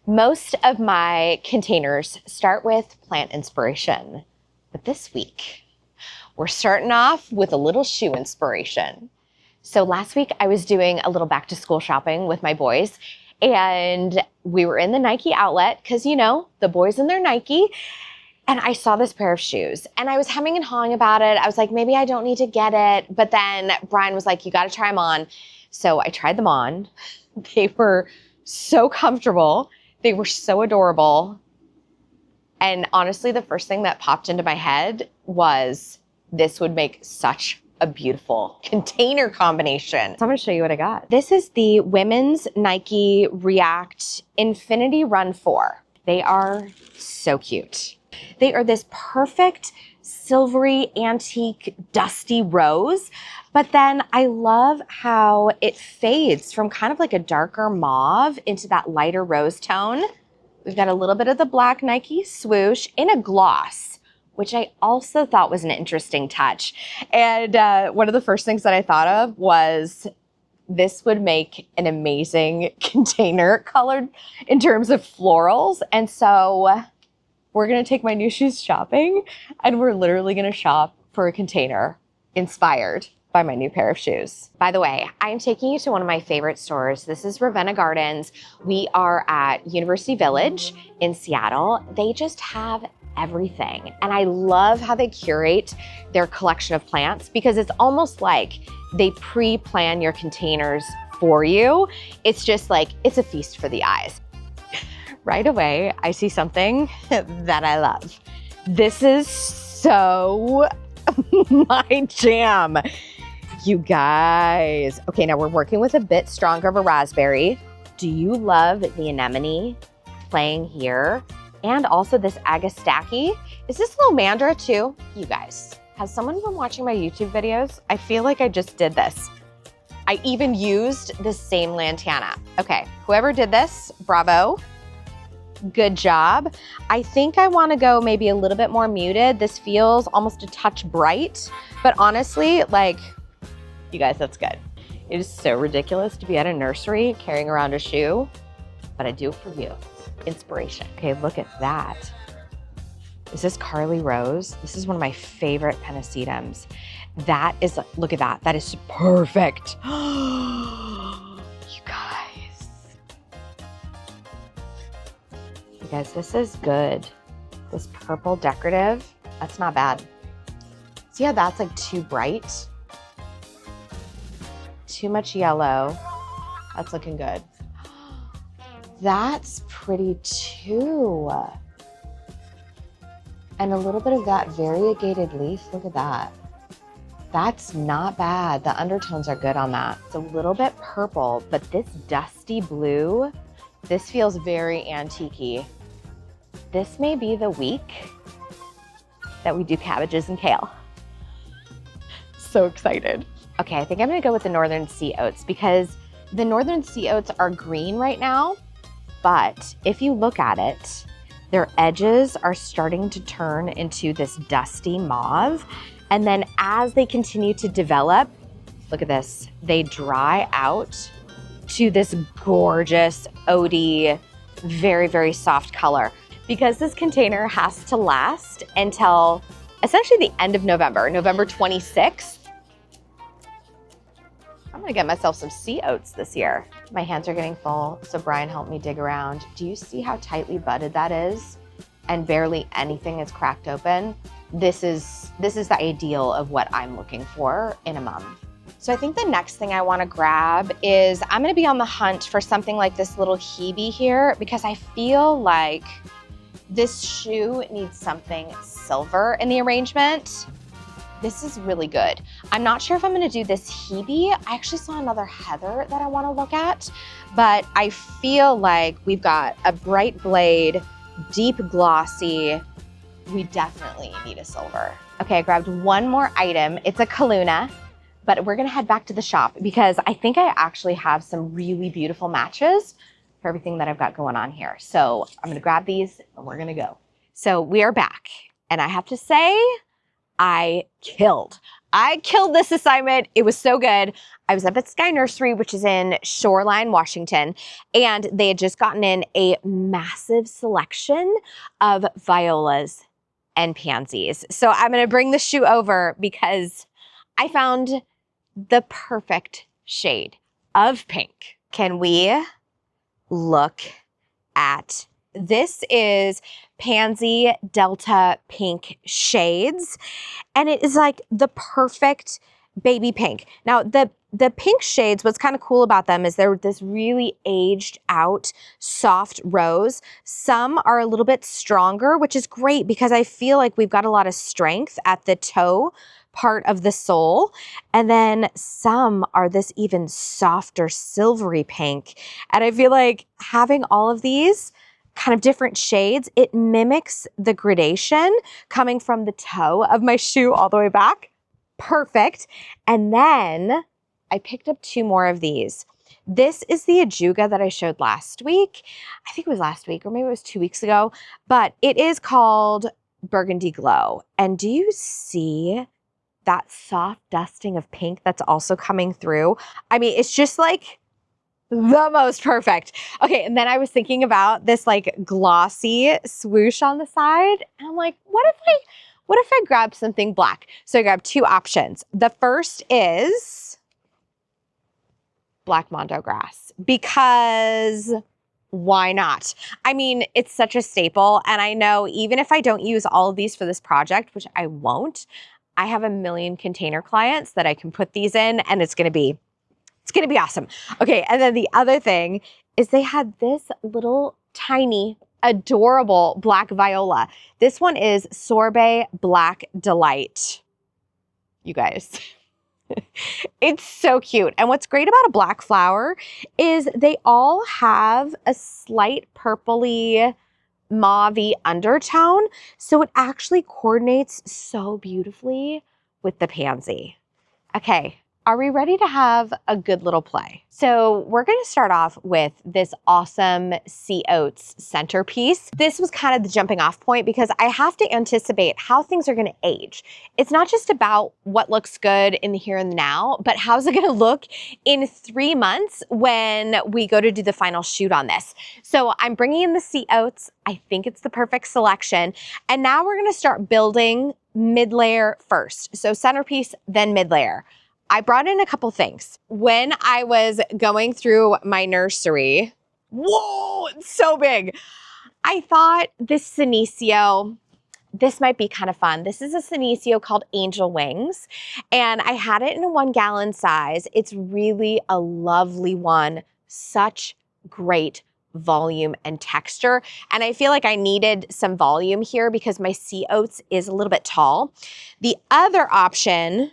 Most of my containers start with plant inspiration, but this week we're starting off with a little shoe inspiration. So last week I was doing a little back to school shopping with my boys, and we were in the Nike outlet because, you know, the boys and their Nike, and I saw this pair of shoes and I was hemming and hawing about it. I was like, maybe I don't need to get it. But then Brian was like, you got to try them on. So I tried them on. They were so comfortable. They were so adorable. And honestly, the first thing that popped into my head was this would make such a beautiful container combination. So I'm gonna show you what I got. This is the women's Nike React Infinity Run 4. They are so cute. They are this perfect silvery, antique, dusty rose. But then I love how it fades from kind of like a darker mauve into that lighter rose tone. We've got a little bit of the black Nike swoosh in a gloss, which I also thought was an interesting touch. And one of the first things that I thought of was this would make an amazing container colored in terms of florals. And so we're gonna take my new shoes shopping, and we're literally gonna shop for a container inspired by my new pair of shoes. By the way, I'm taking you to one of my favorite stores. This is Ravenna Gardens. We are at University Village in Seattle. They just have everything. And I love how they curate their collection of plants because it's almost like they pre-plan your containers for you. It's just like, it's a feast for the eyes. Right away, I see something that I love. This is so my jam. You guys. Okay, now we're working with a bit stronger of a raspberry. Do you love the anemone playing here? And also this agastaki. Is this lomandra too? You guys, has someone been watching my YouTube videos? I feel like I just did this. I even used the same lantana. Okay, whoever did this, bravo. Good job. I think I want to go maybe a little bit more muted. This feels almost a touch bright, but honestly, like, you guys, that's good. It is so ridiculous to be at a nursery carrying around a shoe, but I do it for you. Inspiration. Okay, look at that. Is this Carly Rose? This is one of my favorite pennisetums. That is, look at that. That is perfect. You guys. You guys, this is good. This purple decorative, that's not bad. See how that's like too bright? Too much yellow. That's looking good. That's pretty too. And a little bit of that variegated leaf. Look at that. That's not bad. The undertones are good on that. It's a little bit purple, but this dusty blue, this feels very antique-y. This may be the week that we do cabbages and kale. So excited. Okay, I think I'm gonna go with the Northern Sea Oats because the Northern Sea Oats are green right now, but if you look at it, their edges are starting to turn into this dusty mauve. And then as they continue to develop, look at this, they dry out to this gorgeous, oaty, very, very soft color. Because this container has to last until essentially the end of November, November 26th. I'm gonna get myself some sea oats this year. My hands are getting full, so Brian helped me dig around. Do you see how tightly budded that is? And barely anything is cracked open. This is the ideal of what I'm looking for in a mom. So I think the next thing I wanna grab is, I'm gonna be on the hunt for something like this little Hebe here because I feel like this shoe needs something silver in the arrangement. This is really good. I'm not sure if I'm gonna do this Hebe. I actually saw another heather that I wanna look at, but I feel like we've got a bright blade, deep glossy. We definitely need a silver. Okay, I grabbed one more item. It's a Kaluna, but we're gonna head back to the shop because I think I actually have some really beautiful matches for everything that I've got going on here. So I'm gonna grab these and we're gonna go. So we are back, and I have to say, I killed. I killed this assignment. It was so good. I was up at Sky Nursery, which is in Shoreline, Washington, and they had just gotten in a massive selection of violas and pansies. So I'm going to bring the shoe over because I found the perfect shade of pink. Can we look at this? Is Pansy Delta Pink shades, and it is like the perfect baby pink. Now, the pink shades, what's kind of cool about them is they're this really aged out soft rose. Some are a little bit stronger, which is great because I feel like we've got a lot of strength at the toe part of the sole. And then some are this even softer silvery pink. And I feel like having all of these kind of different shades, it mimics the gradation coming from the toe of my shoe all the way back. Perfect. And then I picked up 2 more of these. This is the Ajuga that I showed last week. I think it was last week, or maybe it was 2 weeks ago, but it is called Burgundy Glow. And do you see that soft dusting of pink that's also coming through? I mean, it's just like the most perfect. Okay, and then I was thinking about this like glossy swoosh on the side, and I'm like, what if I grab something black? So I grabbed 2 options. The first is black Mondo grass, because why not? I mean, it's such a staple, and I know even if I don't use all of these for this project, which I won't, I have a million container clients that I can put these in, and it's gonna be awesome. Okay, and then the other thing is they had this little tiny, adorable black viola. This one is Sorbet Black Delight. You guys, it's so cute. And what's great about a black flower is they all have a slight purpley, mauve-y undertone. So it actually coordinates so beautifully with the pansy. Okay. Are we ready to have a good little play? So we're going to start off with this awesome Oats centerpiece. This was kind of the jumping off point because I have to anticipate how things are going to age. It's not just about what looks good in the here and the now, but how's it going to look in 3 months when we go to do the final shoot on this. So I'm bringing in the Oats. I think it's the perfect selection. And now we're going to start building mid-layer first. So centerpiece, then mid-layer. I brought in a couple things. When I was going through my nursery, whoa, it's so big. I thought this Senecio, this might be kind of fun. This is a Senecio called Angel Wings, and I had it in a 1 gallon size. It's really a lovely one, such great volume and texture. And I feel like I needed some volume here because my Oats is a little bit tall. The other option,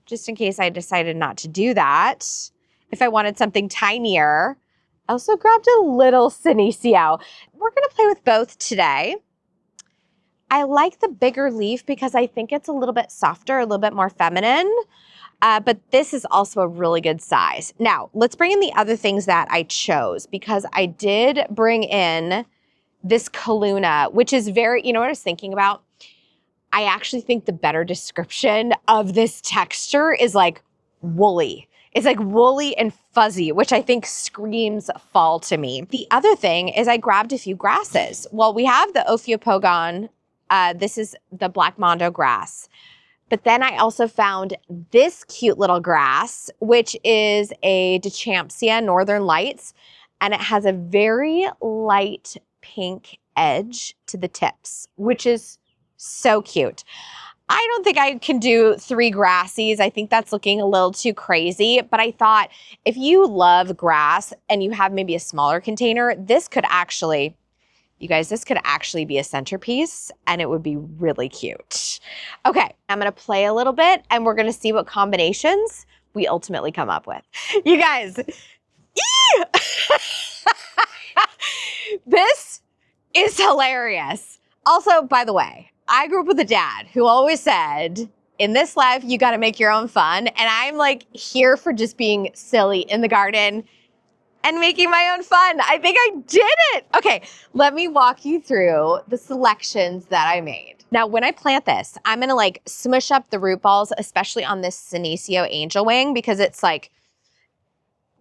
just in case I decided not to do that, if I wanted something tinier, I also grabbed a little Senecio. We're going to play with both today. I like the bigger leaf because I think it's a little bit softer, a little bit more feminine, but this is also a really good size. Now, let's bring in the other things that I chose, because I did bring in this Kaluna, which is very, you know what I was thinking about? I actually think the better description of this texture is like woolly. It's like woolly and fuzzy, which I think screams fall to me. The other thing is I grabbed a few grasses. Well, we have the Ophiopogon. This is the Black Mondo grass. But then I also found this cute little grass, which is a Dechampsia Northern Lights, and it has a very light pink edge to the tips, which is so cute. I don't think I can do 3 grassies. I think that's looking a little too crazy, but I thought if you love grass and you have maybe a smaller container, this could actually, you guys, this could actually be a centerpiece and it would be really cute. Okay, I'm gonna play a little bit and we're gonna see what combinations we ultimately come up with. You guys, this is hilarious. Also, by the way, I grew up with a dad who always said, in this life, you got to make your own fun. And I'm like here for just being silly in the garden and making my own fun. I think I did it. Okay, let me walk you through the selections that I made. Now, when I plant this, I'm gonna like smush up the root balls, especially on this Senecio angel wing, because it's like,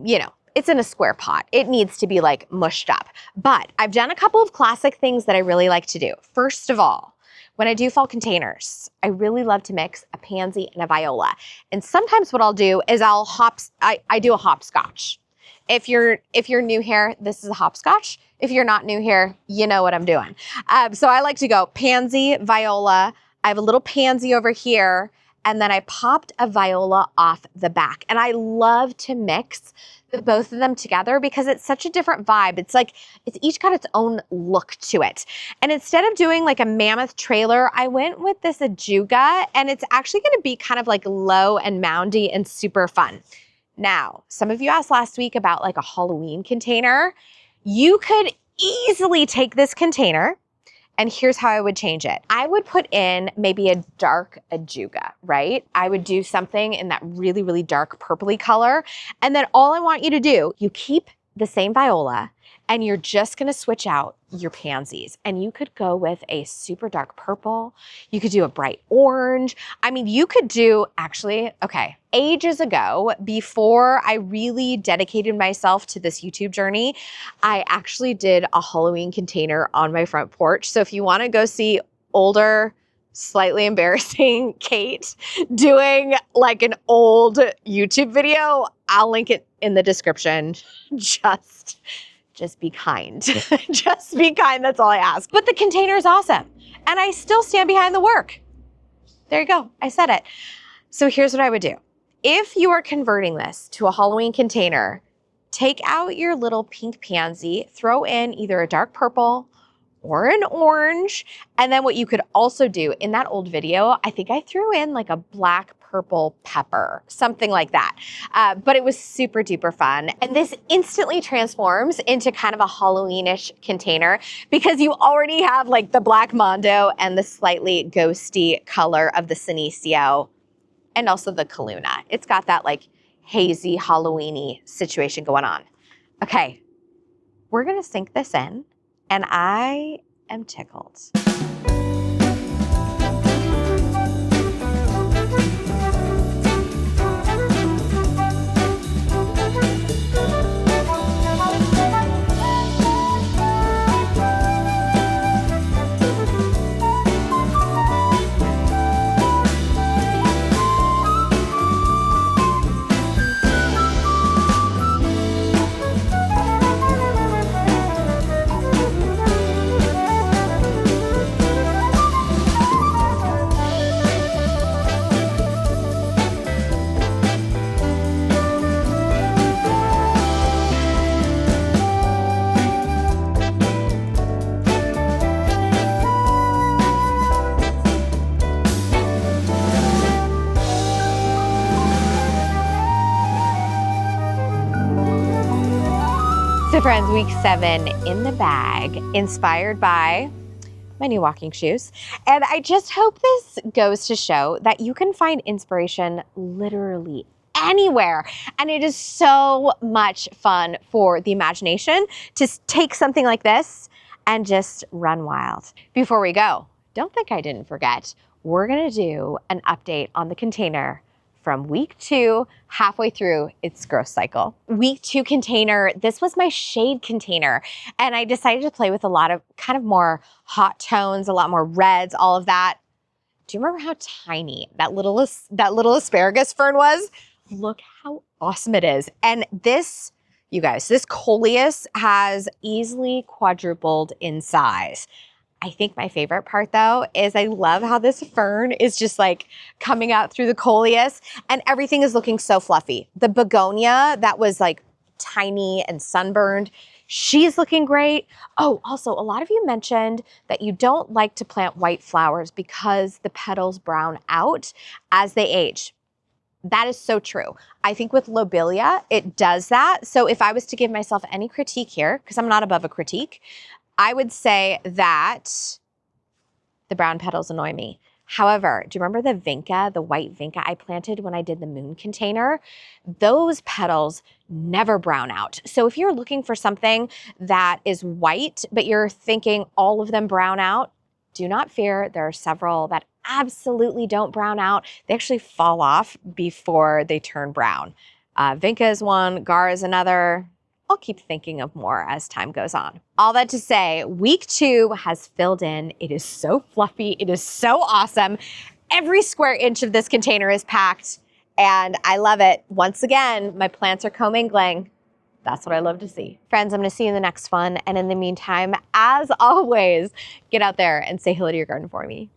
you know, it's in a square pot. It needs to be like mushed up. But I've done a couple of classic things that I really like to do. First of all, when I do fall containers, I really love to mix a pansy and a viola. And sometimes what I'll do is I do a hopscotch. If you're new here, this is a hopscotch. If you're not new here, you know what I'm doing. So I like to go pansy, viola. I have a little pansy over here, and then I popped a viola off the back. And I love to mix both of them together because it's such a different vibe. It's like, it's each got its own look to it. And instead of doing like a mammoth trailer, I went with this ajuga, and it's actually gonna be kind of like low and moundy and super fun. Now, some of you asked last week about like a Halloween container. You could easily take this container, and here's how I would change it. I would put in maybe a dark ajuga, right? I would do something in that really, really dark purpley color. And then all I want you to do, you keep the same viola, and you're just gonna switch out your pansies. And you could go with a super dark purple. You could do a bright orange. I mean, you could do, actually, okay, ages ago, before I really dedicated myself to this YouTube journey, I actually did a Halloween container on my front porch. So if you wanna go see older, slightly embarrassing Kate doing like an old YouTube video, I'll link it in the description. Just be kind. Just be kind, that's all I ask. But the container is awesome. And I still stand behind the work. There you go, I said it. So here's what I would do. If you are converting this to a Halloween container, take out your little pink pansy, throw in either a dark purple or an orange. And then what you could also do in that old video, I think I threw in like a black purple pepper, something like that. But it was super duper fun. And this instantly transforms into kind of a Halloweenish container because you already have like the black mondo and the slightly ghosty color of the Senecio and also the Kaluna. It's got that like hazy Halloweeny situation going on. Okay, we're gonna sink this in, and I am tickled. So friends, week 7 in the bag, inspired by my new walking shoes. And I just hope this goes to show that you can find inspiration literally anywhere. And it is so much fun for the imagination to take something like this and just run wild. Before we go, don't think I didn't forget, we're gonna do an update on the container from week 2, halfway through its growth cycle. Week 2 container, this was my shade container. And I decided to play with a lot of kind of more hot tones, a lot more reds, all of that. Do you remember how tiny that little asparagus fern was? Look how awesome it is. And this, you guys, this coleus has easily quadrupled in size. I think my favorite part though is I love how this fern is just like coming out through the coleus and everything is looking so fluffy. The begonia that was like tiny and sunburned, she's looking great. Oh, also a lot of you mentioned that you don't like to plant white flowers because the petals brown out as they age. That is so true. I think with lobelia, it does that. So if I was to give myself any critique here, because I'm not above a critique, I would say that the brown petals annoy me. However, do you remember the vinca, the white vinca I planted when I did the moon container? Those petals never brown out. So if you're looking for something that is white, but you're thinking all of them brown out, do not fear. There are several that absolutely don't brown out. They actually fall off before they turn brown. Vinca is one, Gar is another. I'll keep thinking of more as time goes on. All that to say, week 2 has filled in. It is so fluffy. It is so awesome. Every square inch of this container is packed, and I love it. Once again, my plants are commingling. That's what I love to see. Friends, I'm gonna see you in the next one. And in the meantime, as always, get out there and say hello to your garden for me.